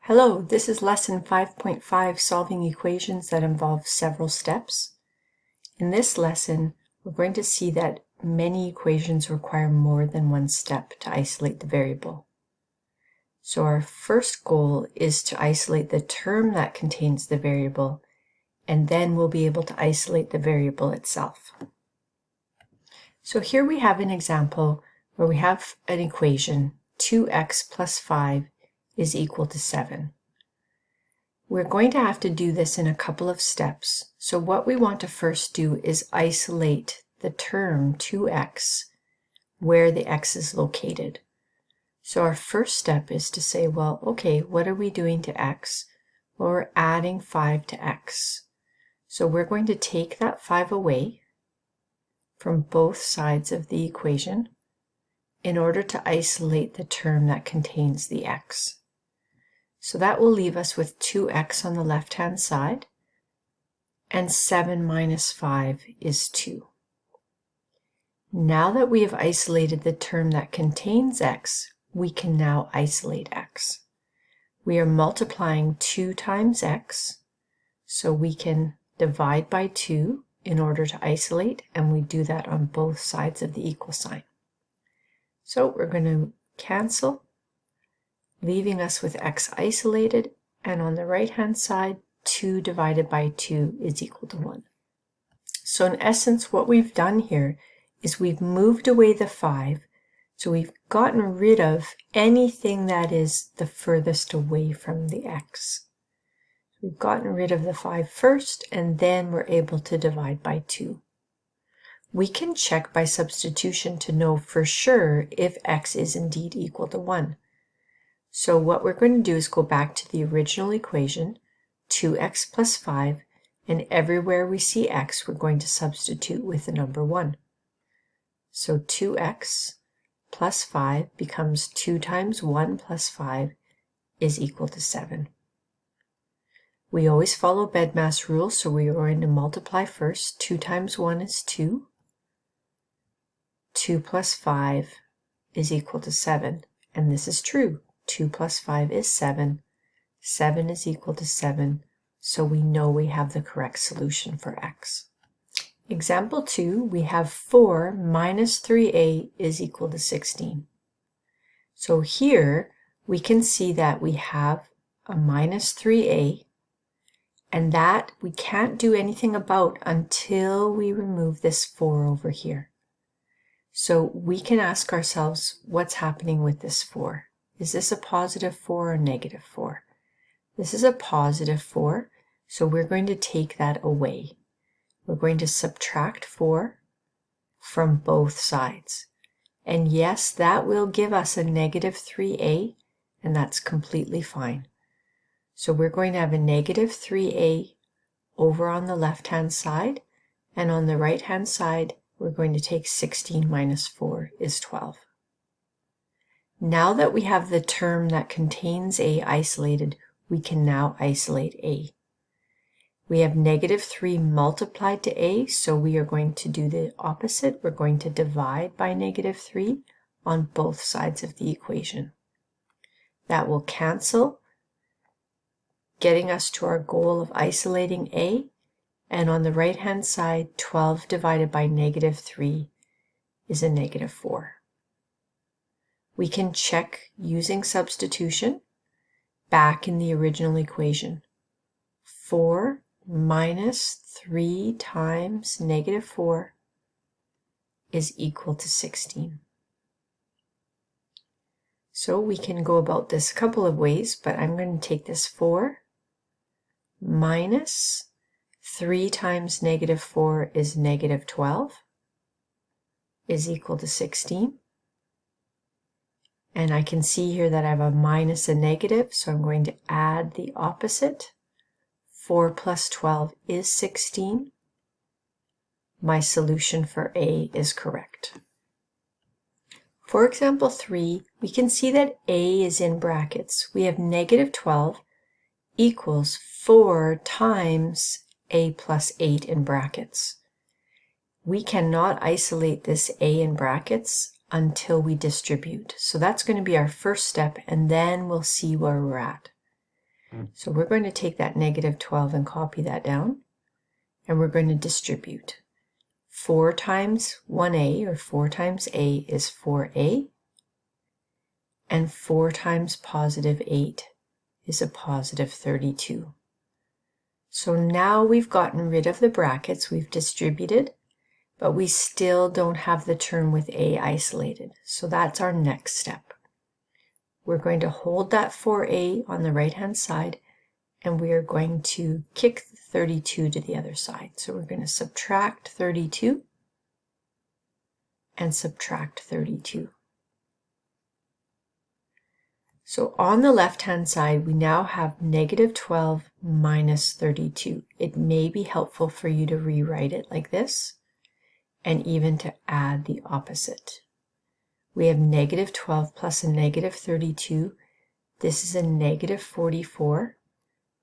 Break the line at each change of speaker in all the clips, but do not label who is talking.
Hello, this is lesson 5.5, solving equations that involve several steps. In this lesson, we're going to see that many equations require more than one step to isolate the variable. So our first goal is to isolate the term that contains the variable, and then we'll be able to isolate the variable itself. So here we have an example where we have an equation, 2x plus 5 is equal to 7. We're going to have to do this in a couple of steps. So what we want to first do is isolate the term 2x where the x is located. So our first step is to say, well, okay, what are we doing to x? Well, we're adding 5 to x. So we're going to take that 5 away from both sides of the equation in order to isolate the term that contains the x. So that will leave us with 2x on the left-hand side, and 7 minus 5 is 2. Now that we have isolated the term that contains x, we can now isolate x. We are multiplying 2 times x, so we can divide by 2 in order to isolate, and we do that on both sides of the equal sign. So we're going to cancel, leaving us with x isolated, and on the right-hand side, 2 divided by 2 is equal to 1. So in essence, what we've done here is we've moved away the 5, so we've gotten rid of anything that is the furthest away from the x. We've gotten rid of the 5 first, and then we're able to divide by 2. We can check by substitution to know for sure if x is indeed equal to 1. So what we're going to do is go back to the original equation, 2x plus 5, and everywhere we see x, we're going to substitute with the number 1. So 2x plus 5 becomes 2 times 1 plus 5 is equal to 7. We always follow bedmass rule, so we are going to multiply first. 2 times 1 is 2. 2 plus 5 is equal to 7, and this is true. 2 plus 5 is 7. 7 is equal to 7, so we know we have the correct solution for x. Example 2, we have 4 minus 3a is equal to 16. So here we can see that we have a minus 3a, and that we can't do anything about until we remove this 4 over here. So we can ask ourselves, what's happening with this 4? Is this a positive 4 or negative 4? This is a positive 4, so we're going to take that away. We're going to subtract 4 from both sides. And yes, that will give us a negative 3a, and that's completely fine. So we're going to have a negative 3a over on the left-hand side, and on the right-hand side, we're going to take 16 minus 4 is 12. Now that we have the term that contains a isolated, we can now isolate a. We have negative 3 multiplied to a, so we are going to do the opposite. We're going to divide by negative 3 on both sides of the equation. That will cancel, getting us to our goal of isolating a, and on the right-hand side, 12 divided by negative 3 is a negative 4. We can check using substitution back in the original equation. 4 minus 3 times negative 4 is equal to 16. So we can go about this a couple of ways, but I'm going to take this 4 minus 3 times negative 4 is negative 12 is equal to 16. And I can see here that I have a minus a negative, so I'm going to add the opposite. 4 plus 12 is 16. My solution for a is correct. For example 3, we can see that a is in brackets. We have negative 12 equals 4 times a plus 8 in brackets. We cannot isolate this a in brackets until we distribute. So that's going to be our first step, and then we'll see where we're at. So we're going to take that negative 12 and copy that down, and we're going to distribute. 4 times 1a, or 4 times a, is 4a, and 4 times positive 8 is a positive 32. So now we've gotten rid of the brackets, we've distributed, but we still don't have the term with a isolated. So that's our next step. We're going to hold that 4a on the right-hand side, and we are going to kick 32 to the other side. So we're going to subtract 32 and subtract 32. So on the left-hand side, we now have negative 12 minus 32. It may be helpful for you to rewrite it like this, and even to add the opposite. We have negative 12 plus a negative 32. This is a negative 44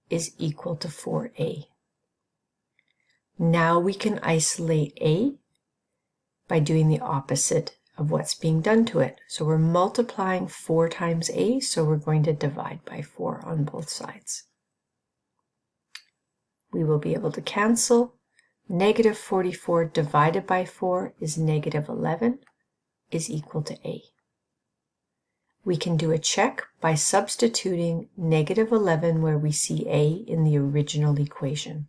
is equal to 4a. Now we can isolate a by doing the opposite of what's being done to it. So we're multiplying 4 times a, so we're going to divide by 4 on both sides. We will be able to cancel. Negative 44 divided by 4 is negative 11 is equal to a. We can do a check by substituting negative 11 where we see a in the original equation.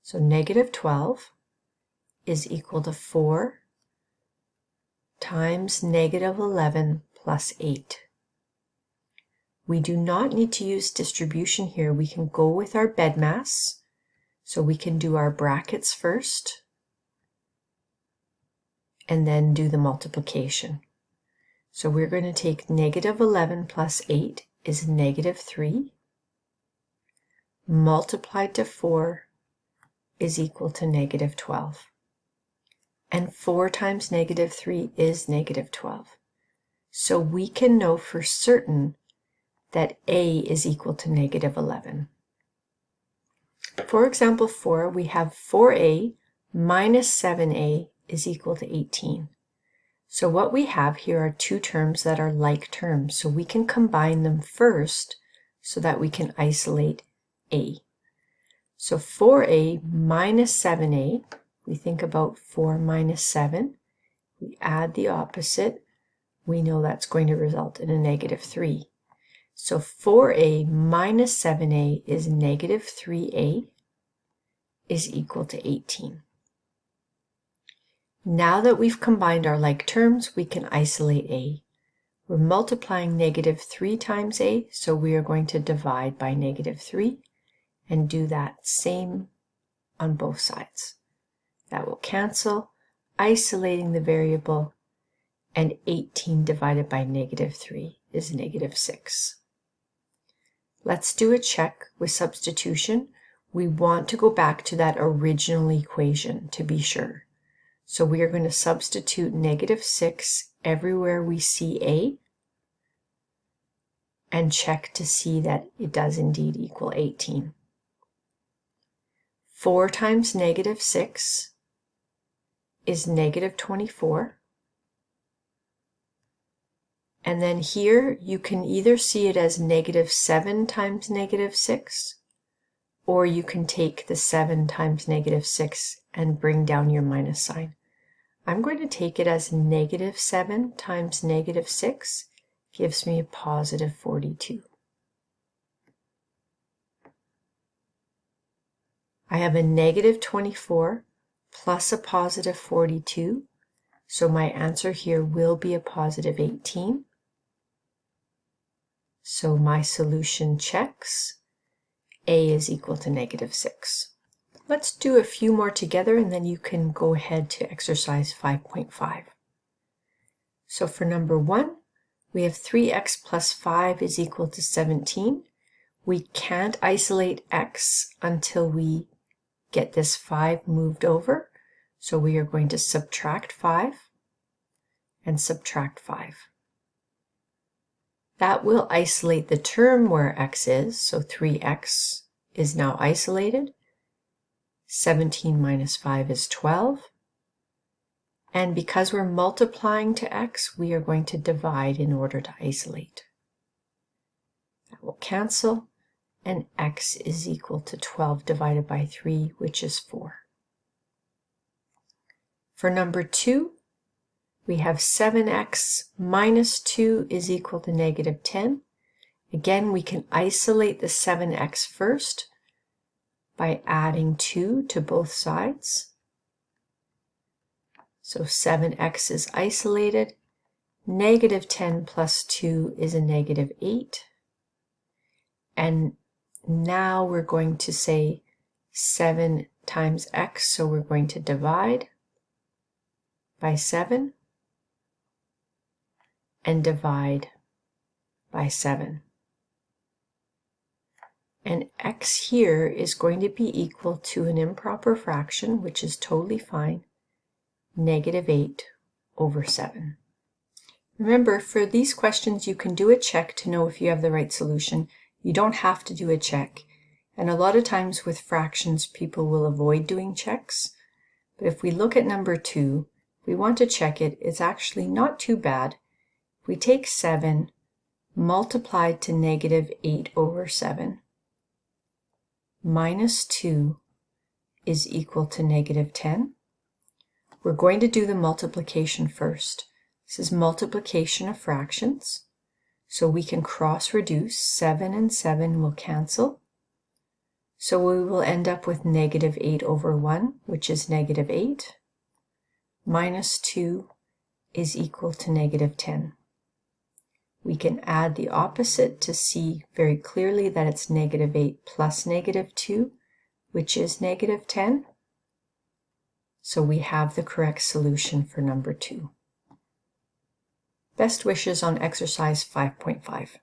So negative 12 is equal to 4 times negative 11 plus 8. We do not need to use distribution here. We can go with our bedmass. So we can do our brackets first and then do the multiplication. So we're going to take negative 11 plus 8 is negative 3, multiplied to 4 is equal to negative 12. And 4 times negative 3 is negative 12. So we can know for certain that a is equal to negative 11. For example 4, we have 4a minus 7a is equal to 18. So what we have here are two terms that are like terms. So we can combine them first so that we can isolate a. So 4a minus 7a, we think about 4 minus 7. We add the opposite. We know that's going to result in a negative 3. So 4a minus 7a is negative 3a is equal to 18. Now that we've combined our like terms, we can isolate a. We're multiplying negative 3 times a, so we are going to divide by negative 3 and do that same on both sides. That will cancel, isolating the variable, and 18 divided by negative 3 is negative 6. Let's do a check with substitution. We want to go back to that original equation to be sure. So we are going to substitute negative 6 everywhere we see a and check to see that it does indeed equal 18. 4 times negative 6 is negative 24. And then here you can either see it as negative 7 times negative 6, or you can take the 7 times negative 6 and bring down your minus sign. I'm going to take it as negative 7 times negative 6 gives me a positive 42. I have a negative 24 plus a positive 42, so my answer here will be a positive 18. So my solution checks. A is equal to negative 6. Let's do a few more together and then you can go ahead to exercise 5.5. So for number 1, we have 3x plus 5 is equal to 17. We can't isolate x until we get this 5 moved over. So we are going to subtract 5 and subtract 5. That will isolate the term where x is, so 3x is now isolated. 17 minus 5 is 12. And because we're multiplying to x, we are going to divide in order to isolate. That will cancel. and x is equal to 12 divided by 3, which is 4. For number 2, we have 7x minus 2 is equal to negative 10. Again, we can isolate the 7x first by adding 2 to both sides. So 7x is isolated. Negative 10 plus 2 is a negative 8. And now we're going to say 7 times x, so we're going to divide by 7 and divide by 7. And x here is going to be equal to an improper fraction, which is totally fine, negative 8 over 7. Remember, for these questions, you can do a check to know if you have the right solution. You don't have to do a check. And a lot of times with fractions, people will avoid doing checks. But if we look at number 2, we want to check it. It's actually not too bad. We take 7 multiplied to negative 8 over 7 minus 2 is equal to negative 10. We're going to do the multiplication first. This is multiplication of fractions. So we can cross reduce. 7 and 7 will cancel. So we will end up with negative 8 over 1, which is negative 8, minus 2 is equal to negative 10. We can add the opposite to see very clearly that it's negative 8 plus negative 2, which is negative 10. So we have the correct solution for number 2. Best wishes on exercise 5.5.